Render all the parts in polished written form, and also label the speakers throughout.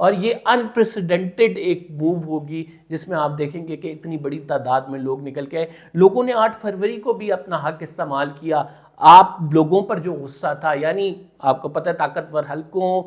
Speaker 1: اور یہ انپریسیڈنٹڈ ایک موو ہوگی جس میں آپ دیکھیں گے کہ اتنی بڑی تعداد میں لوگ نکل کے آئے. لوگوں نے 8 فروری کو بھی اپنا حق استعمال کیا. آپ لوگوں پر جو غصہ تھا, یعنی آپ کو پتہ ہے طاقتور حلقوں,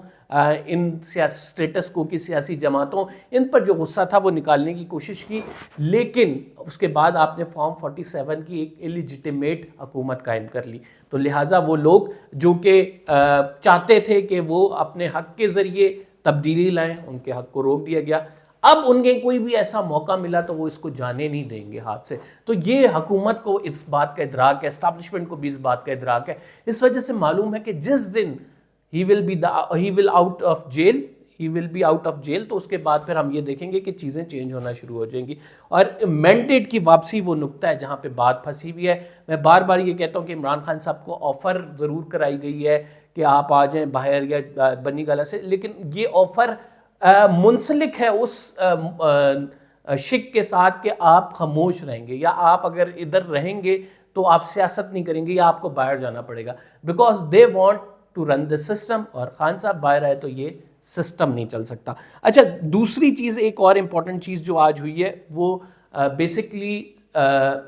Speaker 1: ان سٹیٹس کو کی سیاسی جماعتوں, ان پر جو غصہ تھا وہ نکالنے کی کوشش کی, لیکن اس کے بعد آپ نے فارم 47 کی ایک الیجیٹیمیٹ حکومت قائم کر لی. تو لہٰذا وہ لوگ جو کہ چاہتے تھے کہ وہ اپنے حق کے ذریعے تبدیلی لائیں, ان کے حق کو روک دیا گیا. اب ان کے کوئی بھی ایسا موقع ملا تو وہ اس کو جانے نہیں دیں گے ہاتھ سے. تو یہ حکومت کو اس بات کا ادراک ہے, اسٹیبلشمنٹ کو بھی اس بات کا ادراک ہے. اس وجہ سے معلوم ہے کہ جس دن he will out of jail تو اس کے بعد پھر ہم یہ دیکھیں گے کہ چیزیں چینج ہونا شروع ہو جائیں گی. اور مینڈیٹ کی واپسی وہ نقطہ ہے جہاں پہ بات پھنسی ہوئی ہے. میں بار بار یہ کہتا ہوں کہ عمران خان صاحب کو آفر ضرور کرائی گئی ہے کہ آپ آ جائیں باہر یا بنی گالہ سے, لیکن یہ آفر منسلک ہے اس شک کے ساتھ کہ آپ خاموش رہیں گے, یا آپ اگر ادھر رہیں گے تو آپ سیاست نہیں کریں گے, یا آپ کو باہر جانا پڑے گا, because they want to run the system. اور خان صاحب باہر آئے تو یہ سسٹم نہیں چل سکتا. اچھا, دوسری چیز, ایک اور امپورٹنٹ چیز جو آج ہوئی ہے وہ بیسکلی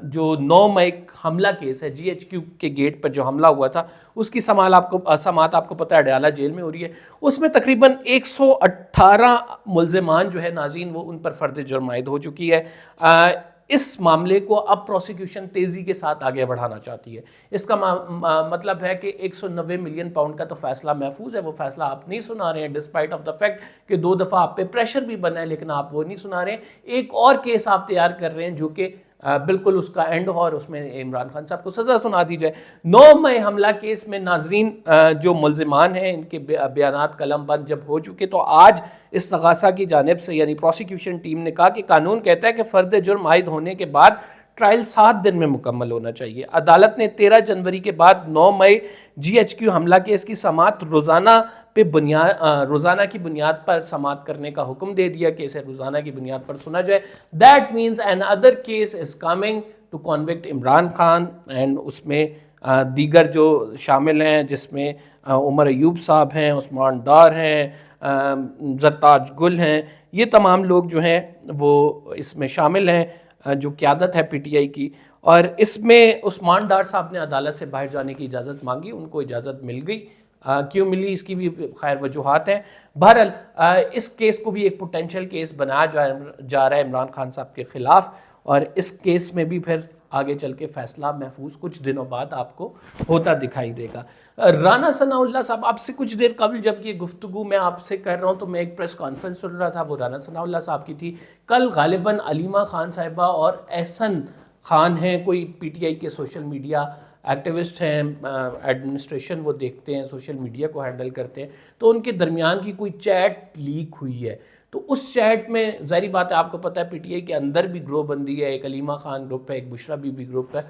Speaker 1: جو 9 مئی حملہ کیس ہے, جی ایچ کیو کے گیٹ پر جو حملہ ہوا تھا, اس کی سماعت آپ کو پتہ ہے اڈیالہ جیل میں ہو رہی ہے. اس میں تقریباً 118 ملزمان جو ہے ناظرین وہ ان پر فرد جرم عائد ہو چکی ہے. اس معاملے کو اب پروسیکیوشن تیزی کے ساتھ آگے بڑھانا چاہتی ہے. اس کا مطلب ہے کہ 190 ملین پاؤنڈ کا تو فیصلہ محفوظ ہے, وہ فیصلہ آپ نہیں سنا رہے ہیں, ڈسپائٹ آف دا فیکٹ کہ 2 دفعہ آپ پہ پریشر بھی بنا ہے, لیکن آپ وہ نہیں سنا رہے ہیں. ایک اور کیس آپ تیار کر رہے ہیں جو کہ بالکل اس کا اینڈ ہو اور اس میں عمران خان صاحب کو سزا سنا دی جائے. 9 مئی حملہ کیس میں ناظرین جو ملزمان ہیں ان کے بیانات قلم بند جب ہو چکے, تو آج استغاثہ کی جانب سے یعنی پروسیکیوشن ٹیم نے کہا کہ قانون کہتا ہے کہ فرد جرم عائد ہونے کے بعد ٹرائل 7 دن میں مکمل ہونا چاہیے. عدالت نے 13 جنوری کے بعد 9 مئی جی ایچ کیو حملہ کیس کی سماعت روزانہ کی بنیاد پر سماعت کرنے کا حکم دے دیا کہ اسے روزانہ کی بنیاد پر سنا جائے. That means another case is coming to convict Imran Khan, and اس میں دیگر جو شامل ہیں جس میں عمر ایوب صاحب ہیں, عثمان ڈار ہیں, زرتاج گل ہیں, یہ تمام لوگ جو ہیں وہ اس میں شامل ہیں جو قیادت ہے پی ٹی آئی کی. اور اس میں عثمان ڈار صاحب نے عدالت سے باہر جانے کی اجازت مانگی, ان کو اجازت مل گئی. کیوں ملی اس کی بھی خیر وجوہات ہیں. بہرحال اس کیس کو بھی ایک پوٹینشیل کیس بنایا جا رہا ہے عمران خان صاحب کے خلاف, اور اس کیس میں بھی پھر آگے چل کے فیصلہ محفوظ کچھ دنوں بعد آپ کو ہوتا دکھائی دے گا. رانا ثناء اللہ صاحب, آپ سے کچھ دیر قبل جب یہ گفتگو میں آپ سے کر رہا ہوں تو میں ایک پریس کانفرنس سن رہا تھا, وہ رانا ثناء اللہ صاحب کی تھی. کل غالباً علیمہ خان صاحبہ اور احسن خان ہیں, کوئی پی ٹی آئی کے سوشل میڈیا ایکٹیوسٹ ہیں, ایڈمنسٹریشن وہ دیکھتے ہیں, سوشل میڈیا کو ہینڈل کرتے ہیں, تو ان کے درمیان کی کوئی چیٹ لیک ہوئی ہے. تو اس چیٹ میں ظاہری بات ہے آپ کو پتہ ہے پی ٹی آئی کے اندر بھی گروہ بندی ہے, ایک علیمہ خان گروپ ہے, ایک بشرا بی بی گروپ ہے.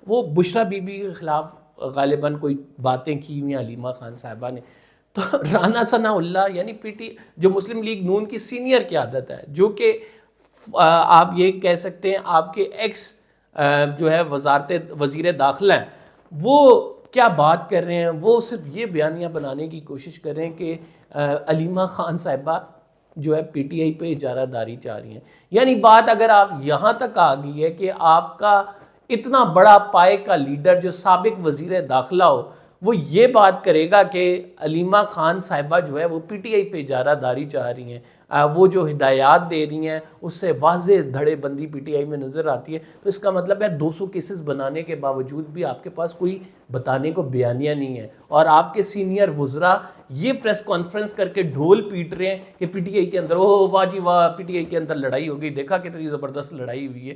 Speaker 1: وہ بشرا بی بی کے خلاف غالباً کوئی باتیں کی ہوئی ہیں علیمہ خان صاحبہ نے. تو رانا ثناء اللہ یعنی جو مسلم لیگ نون کی سینئر قیادت ہے, جو کہ آپ یہ کہہ سکتے ہیں آپ کے ایکس جو ہے وزیر داخلہ ہیں, وہ کیا بات کر رہے ہیں, وہ صرف یہ بیانیاں بنانے کی کوشش کر رہے ہیں کہ علیمہ خان صاحبہ جو ہے پی ٹی آئی پہ اجارہ داری چاہ رہی ہیں. یعنی بات اگر آپ یہاں تک آ گئی ہے کہ آپ کا اتنا بڑا پائے کا لیڈر جو سابق وزیر داخلہ ہو, وہ یہ بات کرے گا کہ علیمہ خان صاحبہ جو ہے وہ پی ٹی آئی پہ اجارہ داری چاہ رہی ہیں, وہ جو ہدایات دے رہی ہیں اس سے واضح دھڑے بندی پی ٹی آئی میں نظر آتی ہے. تو اس کا مطلب ہے 200 کیسز بنانے کے باوجود بھی آپ کے پاس کوئی بتانے کو بیانیہ نہیں ہے, اور آپ کے سینئر وزراء یہ پریس کانفرنس کر کے ڈھول پیٹ رہے ہیں کہ پی ٹی آئی کے اندر واہ جی واہ پی ٹی آئی کے اندر لڑائی ہو گئی, دیکھا کتنی زبردست لڑائی ہوئی ہے.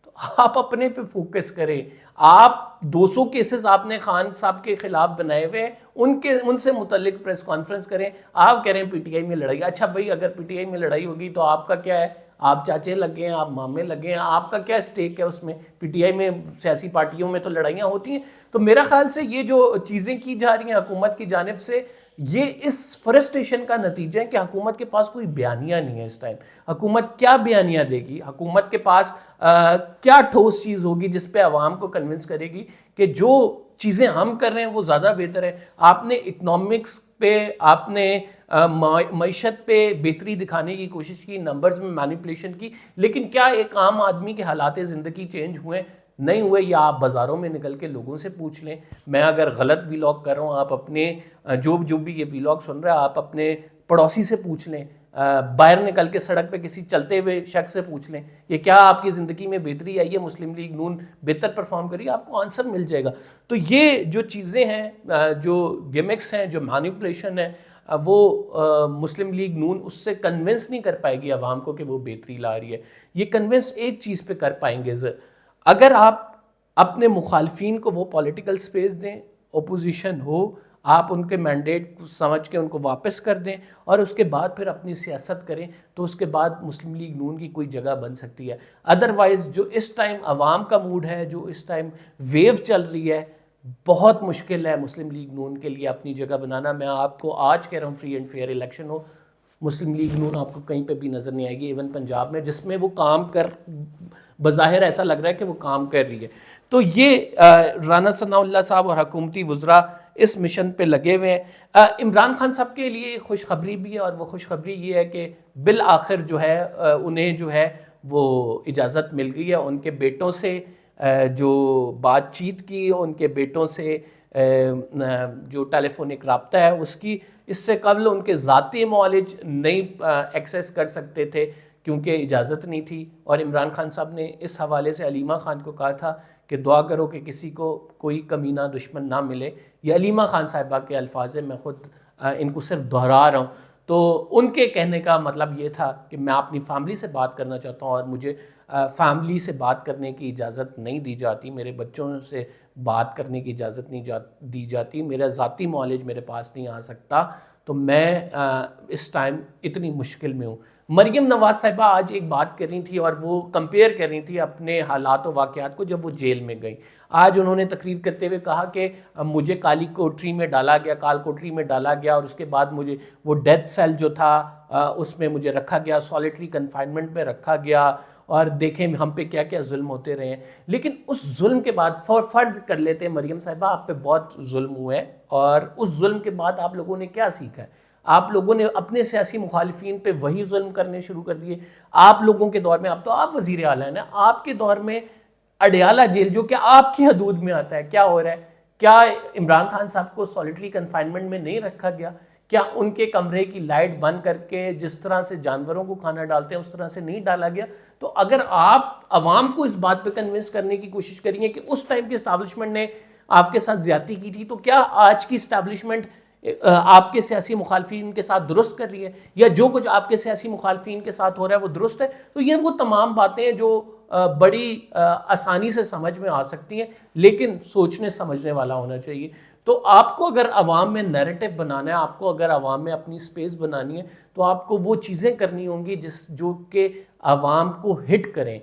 Speaker 1: تو آپ اپنے پہ فوکس کریں. آپ 200 کیسز آپ نے خان صاحب کے خلاف بنائے ہوئے ہیں, ان سے متعلق پریس کانفرنس کریں. آپ کہہ رہے ہیں پی ٹی آئی میں لڑائی. اچھا بھائی, اگر پی ٹی آئی میں لڑائی ہوگی تو آپ کا کیا ہے, آپ چاچے لگے ہیں, آپ مامے لگے ہیں, آپ کا کیا سٹیک ہے اس میں؟ پی ٹی آئی میں سیاسی پارٹیوں میں تو لڑائیاں ہوتی ہیں. تو میرا خیال سے یہ جو چیزیں کی جا رہی ہیں حکومت کی جانب سے, یہ اس فرسٹریشن کا نتیجہ ہے کہ حکومت کے پاس کوئی بیانیہ نہیں ہے اس ٹائم. حکومت کیا بیانیہ دے گی؟ حکومت کے پاس کیا ٹھوس چیز ہوگی جس پہ عوام کو کنونس کرے گی کہ جو چیزیں ہم کر رہے ہیں وہ زیادہ بہتر ہے؟ آپ نے اکنامکس پہ آپ نے معیشت پہ بہتری دکھانے کی کوشش کی, نمبرز میں مینیپولیشن کی, لیکن کیا ایک عام آدمی کے حالات زندگی چینج ہوئے؟ نہیں ہوئے. یا آپ بازاروں میں نکل کے لوگوں سے پوچھ لیں. میں اگر غلط ویلاگ کر رہا ہوں, آپ اپنے جو بھی یہ ویلاگ سن رہا ہے, آپ اپنے پڑوسی سے پوچھ لیں, باہر نکل کے سڑک پہ کسی چلتے ہوئے شخص سے پوچھ لیں یہ کیا آپ کی زندگی میں بہتری آئی ہے, مسلم لیگ نون بہتر پرفارم کری, آپ کو آنسر مل جائے گا. تو یہ جو چیزیں ہیں, جو گیمکس ہیں, جو مینیپولیشن ہے, وہ مسلم لیگ نون اس سے کنونس نہیں کر پائے گی عوام کو کہ وہ بہتری لا رہی ہے. یہ کنونس ایک چیز پہ کر پائیں گے, اگر آپ اپنے مخالفین کو وہ پولیٹیکل سپیس دیں, اپوزیشن ہو, آپ ان کے مینڈیٹ سمجھ کے ان کو واپس کر دیں اور اس کے بعد پھر اپنی سیاست کریں, تو اس کے بعد مسلم لیگ نون کی کوئی جگہ بن سکتی ہے. ادروائز جو اس ٹائم عوام کا موڈ ہے, جو اس ٹائم ویو چل رہی ہے, بہت مشکل ہے مسلم لیگ نون کے لیے اپنی جگہ بنانا. میں آپ کو آج کہہ رہا ہوں, فری اینڈ فیئر الیکشن ہو, مسلم لیگ نون آپ کو کہیں پہ بھی نظر نہیں آئے گی, ایون پنجاب میں جس میں وہ کام کر بظاہر ایسا لگ رہا ہے کہ وہ کام کر رہی ہے. تو یہ رانا ثناء اللہ صاحب اور حکومتی وزراء اس مشن پہ لگے ہوئے ہیں. عمران خان صاحب کے لیے خوشخبری بھی ہے, اور وہ خوشخبری یہ ہے کہ بالآخر جو ہے انہیں جو ہے وہ اجازت مل گئی ہے. ان کے بیٹوں سے جو بات چیت کی, ان کے بیٹوں سے جو ٹیلی فونک رابطہ ہے اس کی, اس سے قبل ان کے ذاتی معالج نہیں ایکسیس کر سکتے تھے کیونکہ اجازت نہیں تھی. اور عمران خان صاحب نے اس حوالے سے علیمہ خان کو کہا تھا کہ دعا کرو کہ کسی کو کوئی کمینہ دشمن نہ ملے. یہ علیمہ خان صاحبہ کے الفاظ ہیں, میں خود ان کو صرف دہرا رہا ہوں. تو ان کے کہنے کا مطلب یہ تھا کہ میں اپنی فیملی سے بات کرنا چاہتا ہوں اور مجھے فیملی سے بات کرنے کی اجازت نہیں دی جاتی, میرے بچوں سے بات کرنے کی اجازت نہیں دی جاتی, میرا ذاتی معالج میرے پاس نہیں آ سکتا, تو میں اس ٹائم اتنی مشکل میں ہوں. مریم نواز صاحبہ آج ایک بات کر رہی تھی اور وہ کمپیئر کر رہی تھی اپنے حالات و واقعات کو جب وہ جیل میں گئی. آج انہوں نے تقریر کرتے ہوئے کہا کہ مجھے کالی کوٹری میں ڈالا گیا, کال کوٹری میں ڈالا گیا, اور اس کے بعد مجھے وہ ڈیتھ سیل جو تھا اس میں مجھے رکھا گیا, سولیٹری کنفائنمنٹ میں رکھا گیا, اور دیکھیں ہم پہ کیا کیا ظلم ہوتے رہے ہیں. لیکن اس ظلم کے بعد فرض کر لیتے ہیں مریم صاحبہ آپ پہ بہت ظلم ہوئے ہیں, اور اس ظلم کے بعد آپ لوگوں نے کیا سیکھا ہے؟ آپ لوگوں نے اپنے سیاسی مخالفین پہ وہی ظلم کرنے شروع کر دیے. آپ لوگوں کے دور میں, اب تو آپ وزیر اعلیٰ ہیں, آپ کے دور میں اڈیالہ جیل جو کہ آپ کی حدود میں آتا ہے, کیا ہو رہا ہے؟ کیا عمران خان صاحب کو سولیٹری کنفائنمنٹ میں نہیں رکھا گیا؟ کیا ان کے کمرے کی لائٹ بند کر کے جس طرح سے جانوروں کو کھانا ڈالتے ہیں اس طرح سے نہیں ڈالا گیا؟ تو اگر آپ عوام کو اس بات پہ کنونس کرنے کی کوشش کریں گے کہ اس ٹائم کی اسٹیبلشمنٹ نے آپ کے ساتھ زیادتی کی تھی, تو کیا آج کی اسٹیبلشمنٹ آپ کے سیاسی مخالفین کے ساتھ درست کر رہی ہے, یا جو کچھ آپ کے سیاسی مخالفین کے ساتھ ہو رہا ہے وہ درست ہے؟ تو یہ وہ تمام باتیں ہیں جو بڑی آسانی سے سمجھ میں آ سکتی ہیں, لیکن سوچنے سمجھنے والا ہونا چاہیے. تو آپ کو اگر عوام میں نیریٹو بنانا ہے, آپ کو اگر عوام میں اپنی سپیس بنانی ہے, تو آپ کو وہ چیزیں کرنی ہوں گی جو کہ عوام کو ہٹ کریں,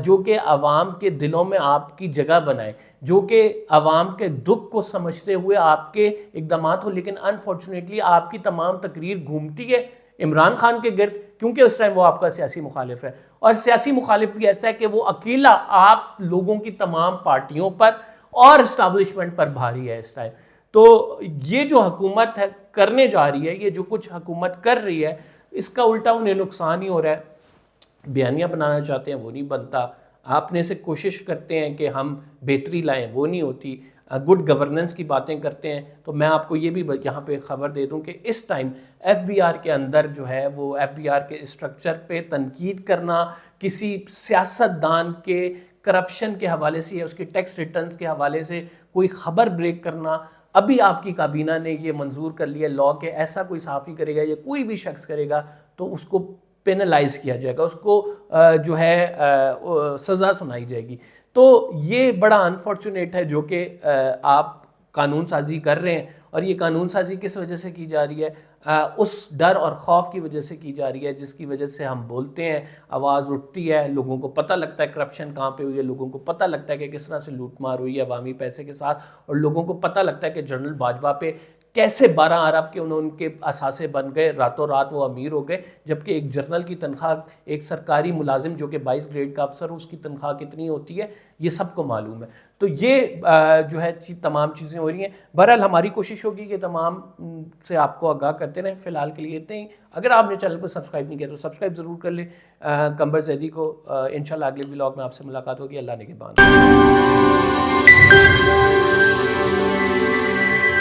Speaker 1: جو کہ عوام کے دلوں میں آپ کی جگہ بنائیں, جو کہ عوام کے دکھ کو سمجھتے ہوئے آپ کے اقدامات ہو. لیکن انفارچونیٹلی آپ کی تمام تقریر گھومتی ہے عمران خان کے گرد, کیونکہ اس ٹائم وہ آپ کا سیاسی مخالف ہے, اور سیاسی مخالف بھی ایسا ہے کہ وہ اکیلا آپ لوگوں کی تمام پارٹیوں پر اور اسٹیبلشمنٹ پر بھاری ہے اس ٹائم. تو یہ جو حکومت ہے کرنے جا رہی ہے, یہ جو کچھ حکومت کر رہی ہے, اس کا الٹا انہیں نقصان ہی ہو رہا ہے. بیانیاں بنانا چاہتے ہیں وہ نہیں بنتا, آپ نے سے کوشش کرتے ہیں کہ ہم بہتری لائیں وہ نہیں ہوتی, گڈ گورننس کی باتیں کرتے ہیں. تو میں آپ کو یہ بھی یہاں پہ خبر دے دوں کہ اس ٹائم ایف بی آر کے اندر جو ہے وہ ایف بی آر کے اسٹرکچر پہ تنقید کرنا, کسی سیاست دان کے کرپشن کے حوالے سے یا اس کے ٹیکس ریٹرنز کے حوالے سے کوئی خبر بریک کرنا, ابھی آپ کی کابینہ نے یہ منظور کر لیا لا کہ ایسا کوئی صحافی کرے گا یا کوئی بھی شخص کرے گا تو اس کو پینلائز کیا جائے گا, اس کو جو ہے سزا سنائی جائے گی. تو یہ بڑا انفارچونیٹ ہے جو کہ آپ قانون سازی کر رہے ہیں, اور یہ قانون سازی کس وجہ سے کی جا رہی ہے؟ اس ڈر اور خوف کی وجہ سے کی جا رہی ہے جس کی وجہ سے ہم بولتے ہیں, آواز اٹھتی ہے, لوگوں کو پتہ لگتا ہے کرپشن کہاں پہ ہوئی ہے, لوگوں کو پتہ لگتا ہے کہ کس طرح سے لوٹ مار ہوئی ہے عوامی پیسے کے ساتھ, اور لوگوں کو پتہ لگتا ہے کہ جنرل باجوہ پہ کیسے 12 ارب کے ان کے اثاثے بن گئے، راتوں رات وہ امیر ہو گئے، جبکہ ایک جرنل کی تنخواہ، ایک سرکاری ملازم جو کہ 22 گریڈ کا افسر ہو، اس کی تنخواہ کتنی ہوتی ہے، یہ سب کو معلوم ہے۔ تو یہ جو ہے تمام چیزیں ہو رہی ہیں۔ بہرحال ہماری کوشش ہوگی کہ تمام سے آپ کو آگاہ کرتے رہیں۔ فی الحال کے لیے اتنے ہی۔ اگر آپ نے چینل کو سبسکرائب نہیں کیا تو سبسکرائب ضرور کر لیں قمبر زیدی کو۔ انشاءاللہ اگلے ولاگ میں آپ سے ملاقات ہوگی۔ اللہ نگہبان۔